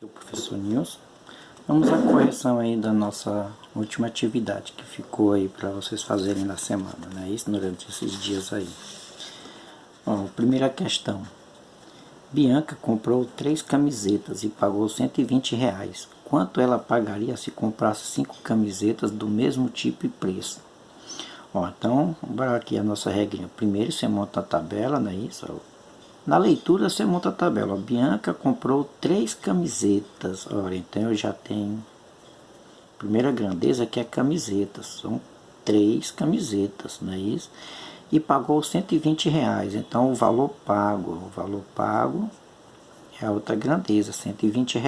O professor Nilson. Vamos à correção aí da nossa última atividade que ficou aí para vocês fazerem na semana, né? Isso durante esses dias aí. Ó, primeira questão. Bianca comprou 3 camisetas e pagou R$ 120. Quanto ela pagaria se comprasse 5 camisetas do mesmo tipo e preço? Ó, então, bora aqui a nossa regrinha. Primeiro você monta a tabela, não é isso? Na leitura você monta a tabela. Bianca comprou 3 camisetas. Olha, então eu já tenho. Primeira grandeza que é camisetas. São 3 camisetas, não é isso? E pagou R$ 120. Então o valor pago é a outra grandeza, R$ 120.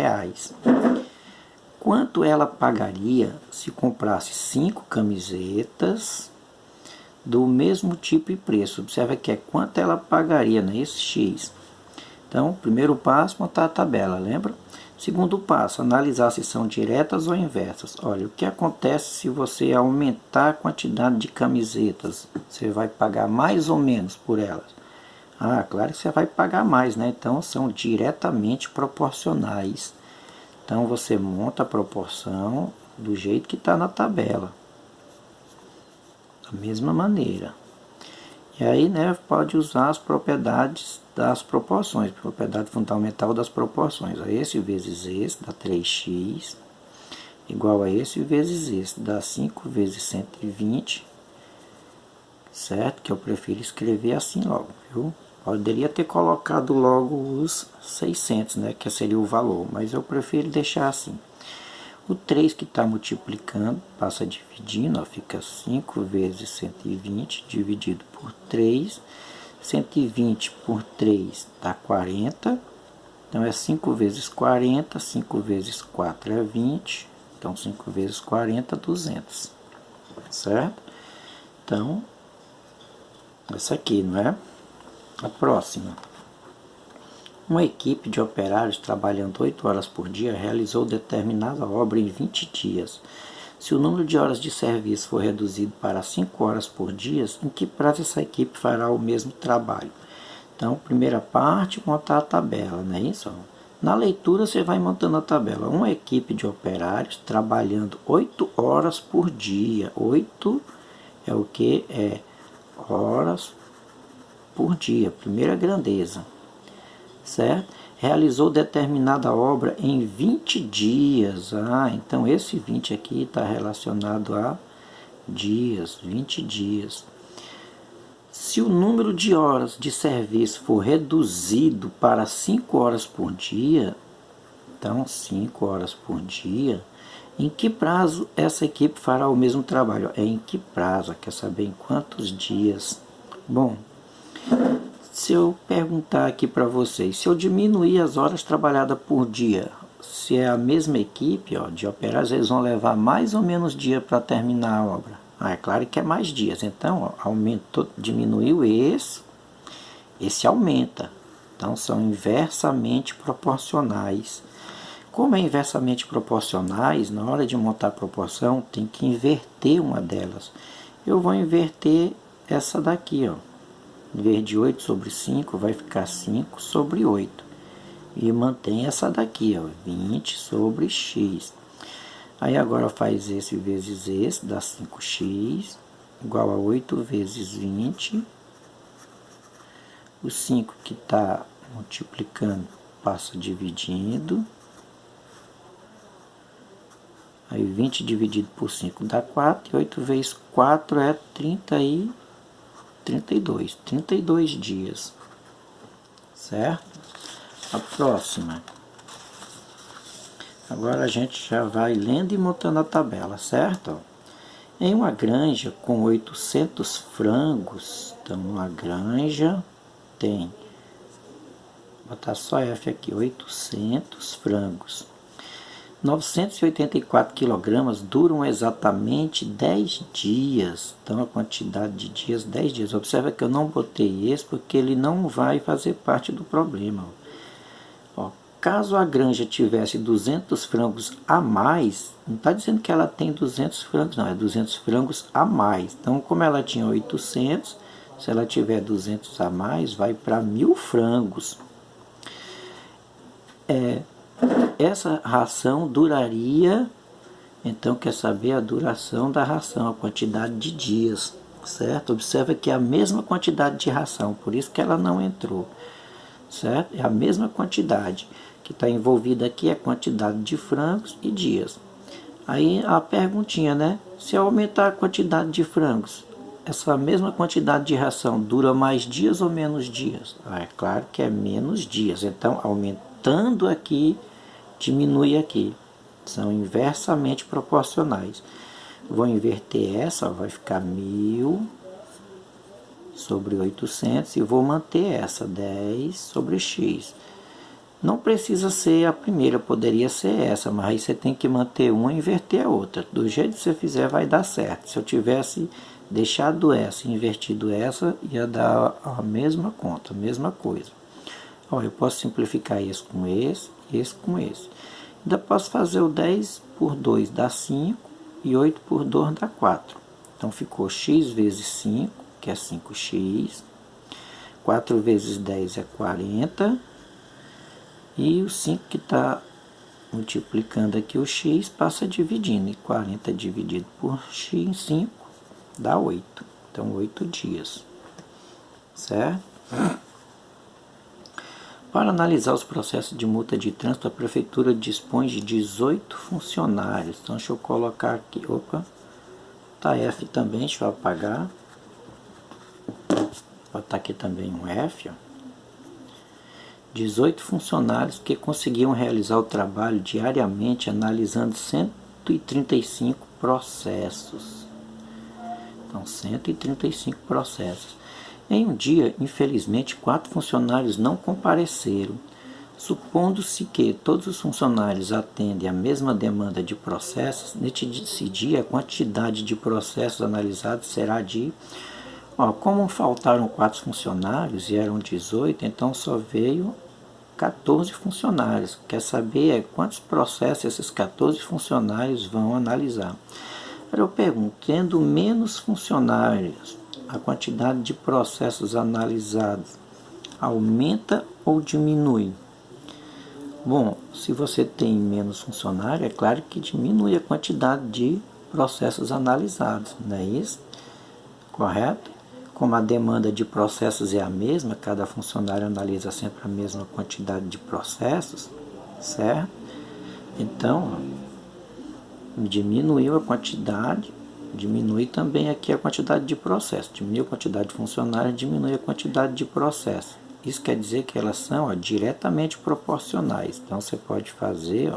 Quanto ela pagaria se comprasse 5 camisetas do mesmo tipo e preço? Observa que é quanto ela pagaria, né? Esse X. Então, primeiro passo, montar a tabela, lembra? Segundo passo, analisar se são diretas ou inversas. Olha, o que acontece se você aumentar a quantidade de camisetas? Você vai pagar mais ou menos por elas? Ah, claro que você vai pagar mais, né? Então, são diretamente proporcionais. Então, você monta a proporção do jeito que está na tabela. Da mesma maneira. E aí, né, pode usar as propriedades das proporções, propriedade fundamental das proporções. Esse vezes esse dá 3x, igual a esse vezes esse, dá 5 vezes 120, certo? Que eu prefiro escrever assim logo, viu? Poderia ter colocado logo os 600, né, que seria o valor, mas eu prefiro deixar assim. O 3 que está multiplicando, passa dividindo, ó, fica 5 vezes 120 dividido por 3. 120 por 3 dá 40. Então é 5 vezes 40, 5 vezes 4 é 20. Então 5 vezes 40, 200. Certo? Então, essa aqui, não é? A próxima. Uma equipe de operários trabalhando 8 horas por dia realizou determinada obra em 20 dias. Se o número de horas de serviço for reduzido para 5 horas por dia, em que prazo essa equipe fará o mesmo trabalho? Então, primeira parte, montar a tabela, não é isso? Na leitura você vai montando a tabela. Uma equipe de operários trabalhando 8 horas por dia. 8 é o que? É horas por dia, primeira grandeza. Certo? Realizou determinada obra em 20 dias. Ah, então esse 20 aqui está relacionado a dias, 20 dias. Se o número de horas de serviço for reduzido para 5 horas por dia, então 5 horas por dia, em que prazo essa equipe fará o mesmo trabalho? É em que prazo? Quer saber em quantos dias? Bom, se eu perguntar aqui para vocês, se eu diminuir as horas trabalhadas por dia, se é a mesma equipe de operários, eles vão levar mais ou menos dia para terminar a obra? Ah, é claro que é mais dias. Então, aumentou, diminuiu esse aumenta. Então, são inversamente proporcionais. Como é inversamente proporcionais, na hora de montar a proporção, tem que inverter uma delas. Eu vou inverter essa daqui, ó. Em vez de 8 sobre 5, vai ficar 5 sobre 8. E mantém essa daqui, ó, 20 sobre x. Aí agora faz esse vezes esse, dá 5x, igual a 8 vezes 20. O 5 que está multiplicando passa dividindo. Aí 20 dividido por 5 dá 4. E 8 vezes 4 é 32 dias, certo? A próxima. Agora a gente já vai lendo e montando a tabela, certo? Em uma granja com 800 frangos, então uma granja tem, vou botar só F aqui, 800 frangos. 984 quilogramas duram exatamente 10 dias. Então, a quantidade de dias, 10 dias. Observa que eu não botei esse porque ele não vai fazer parte do problema. Ó, caso a granja tivesse 200 frangos a mais, não está dizendo que ela tem 200 frangos, não. É 200 frangos a mais. Então, como ela tinha 800, se ela tiver 200 a mais, vai para 1000 frangos. essa ração duraria, então quer saber a duração da ração, a quantidade de dias, certo? Observa que é a mesma quantidade de ração, por isso que ela não entrou, certo? É a mesma quantidade que está envolvida aqui, é a quantidade de frangos e dias. Aí a perguntinha, né? Se eu aumentar a quantidade de frangos, essa mesma quantidade de ração dura mais dias ou menos dias? É claro que é menos dias, então aumentando aqui, diminui aqui. São inversamente proporcionais. Vou inverter essa, vai ficar 1000 sobre 800 e vou manter essa, 10 sobre x. Não precisa ser a primeira, poderia ser essa, mas aí você tem que manter uma e inverter a outra. Do jeito que você fizer vai dar certo. Se eu tivesse deixado essa e invertido essa, ia dar a mesma conta, a mesma coisa. Ó, eu posso simplificar esse com esse com esse. Ainda posso fazer o 10 por 2 dá 5 e 8 por 2 dá 4. Então ficou x vezes 5, que é 5x. 4 vezes 10 é 40. E o 5 que está multiplicando aqui o x passa dividindo. E 40 dividido por x, 5, dá 8. Então 8 dias. Certo? Para analisar os processos de multa de trânsito, a Prefeitura dispõe de 18 funcionários. Então, deixa eu colocar aqui. Opa, tá F também, deixa eu apagar. Vou botar aqui também um F. Ó. 18 funcionários que conseguiam realizar o trabalho diariamente analisando 135 processos. Então, 135 processos. Em um dia, infelizmente, 4 funcionários não compareceram. Supondo-se que todos os funcionários atendem a mesma demanda de processos, nesse dia a quantidade de processos analisados será de... como faltaram 4 funcionários e eram 18, então só veio 14 funcionários. Quer saber quantos processos esses 14 funcionários vão analisar? Eu pergunto, tendo menos funcionários, a quantidade de processos analisados aumenta ou diminui? Bom, se você tem menos funcionário, é claro que diminui a quantidade de processos analisados, não é isso? Correto? Como a demanda de processos é a mesma, cada funcionário analisa sempre a mesma quantidade de processos, certo? Então, diminuiu a quantidade, diminui também aqui a quantidade de processos. Diminui a quantidade de funcionários, diminui a quantidade de processos. Isso quer dizer que elas são diretamente proporcionais. Então, você pode fazer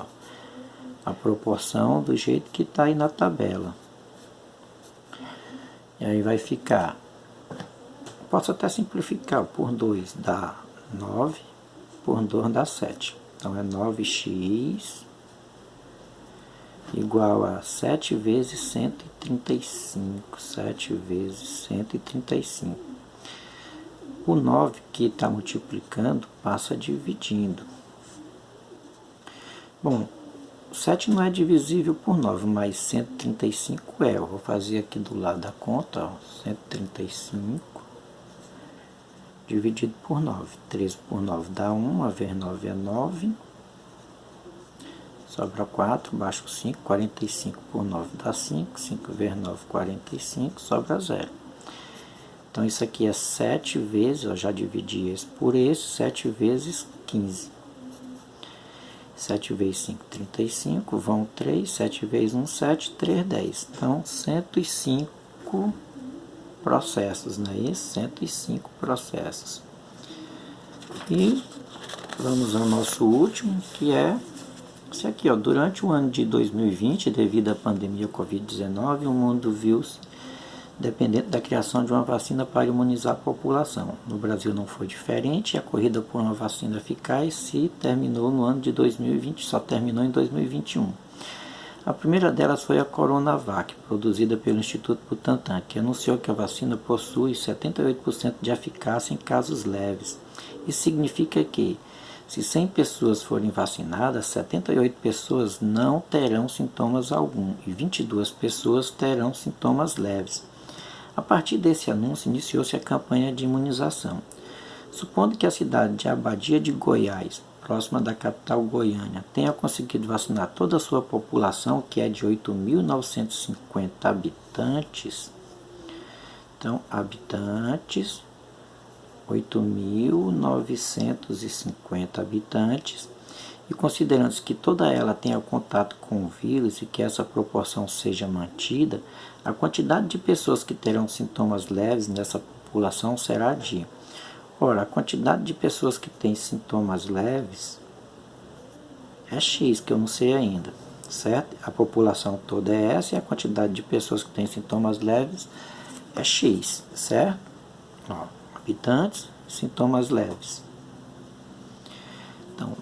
a proporção do jeito que está aí na tabela. E aí vai ficar... Posso até simplificar, por 2 dá 9, por 2 dá 7. Então, é 9x igual a 7 vezes 135. 7 vezes 135. O 9 que está multiplicando passa dividindo. Bom, 7 não é divisível por 9, mas 135 é. Eu vou fazer aqui do lado da conta, 135 dividido por 9. 13 por 9 dá 1, a vezes 9 é 9. Sobra 4, baixo 5, 45 por 9 dá 5, 5 vezes 9, 45, sobra 0. Então isso aqui é 7 vezes, eu já dividi esse por esse, 7 vezes 15. 7 vezes 5, 35, vão 3, 7 vezes 1, 7, 3, 10. Então 105 processos, não é isso? 105 processos. E vamos ao nosso último, que é esse aqui, durante o ano de 2020, devido à pandemia Covid-19, o mundo viu-se dependente da criação de uma vacina para imunizar a população. No Brasil não foi diferente, a corrida por uma vacina eficaz se terminou no ano de 2020, só terminou em 2021. A primeira delas foi a Coronavac, produzida pelo Instituto Butantan, que anunciou que a vacina possui 78% de eficácia em casos leves. Isso significa que, se 100 pessoas forem vacinadas, 78 pessoas não terão sintomas algum e 22 pessoas terão sintomas leves. A partir desse anúncio, iniciou-se a campanha de imunização. Supondo que a cidade de Abadia de Goiás próxima da capital Goiânia, tenha conseguido vacinar toda a sua população, que é de 8.950 habitantes. Então, habitantes, 8.950 habitantes, e considerando que toda ela tenha contato com o vírus e que essa proporção seja mantida, a quantidade de pessoas que terão sintomas leves nessa população será de... Ora, a quantidade de pessoas que têm sintomas leves é X, que eu não sei ainda, certo? A população toda é essa e a quantidade de pessoas que têm sintomas leves é X, certo? Ó, habitantes, sintomas leves. Então,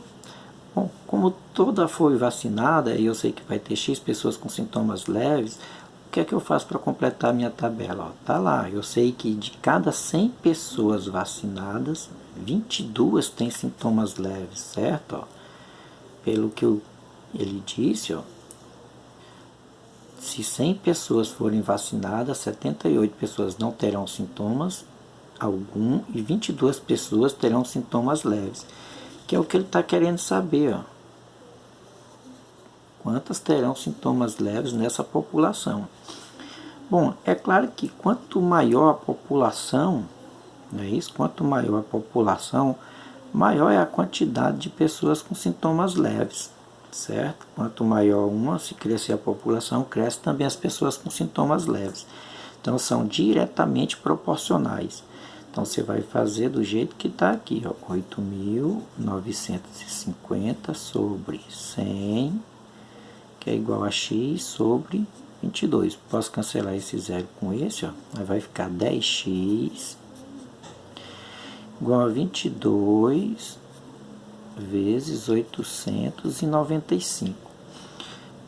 bom, como toda foi vacinada e eu sei que vai ter X pessoas com sintomas leves, o que é que eu faço para completar a minha tabela? Ó, tá lá, eu sei que de cada 100 pessoas vacinadas, 22 têm sintomas leves, certo? Ó, pelo que ele disse, ó, se 100 pessoas forem vacinadas, 78 pessoas não terão sintomas algum e 22 pessoas terão sintomas leves, que é o que ele está querendo saber, ó. Quantas terão sintomas leves nessa população? Bom, é claro que quanto maior a população, não é isso? Quanto maior a população, maior é a quantidade de pessoas com sintomas leves, certo? Quanto maior uma, se crescer a população, cresce também as pessoas com sintomas leves. Então, são diretamente proporcionais. Então, você vai fazer do jeito que está aqui, ó, 8.950 sobre 100, que é igual a x sobre 22. Posso cancelar esse zero com esse, ó, aí vai ficar 10x igual a 22 vezes 895.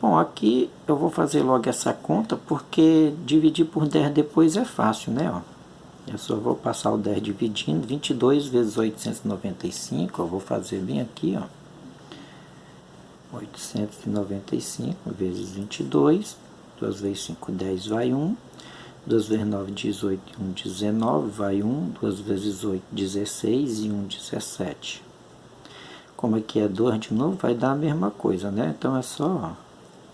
Bom, aqui eu vou fazer logo essa conta, porque dividir por 10 depois é fácil, né? Ó, eu só vou passar o 10 dividindo, 22 vezes 895, eu vou fazer bem aqui, ó. 895 vezes 22, 2 vezes 5, 10, vai 1. 2 vezes 9, 18, 1, 19, vai 1. 2 vezes 8, 16 e 1, 17. Como aqui é 2 de novo, vai dar a mesma coisa, né? Então é só, ó,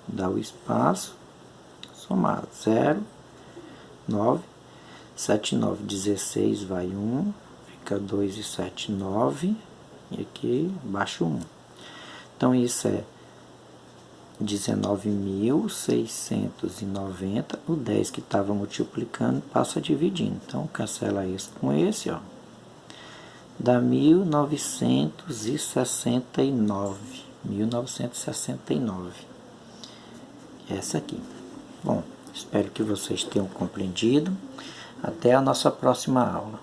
dar o espaço, somar 0, 9, 7, 9, 16, vai 1, fica 2 e 7, 9, e aqui baixo 1. Então isso é 19.690, o 10 que estava multiplicando passa dividindo. Então cancela esse com esse, ó. Dá 1969. 1969. Essa aqui. Bom, espero que vocês tenham compreendido. Até a nossa próxima aula.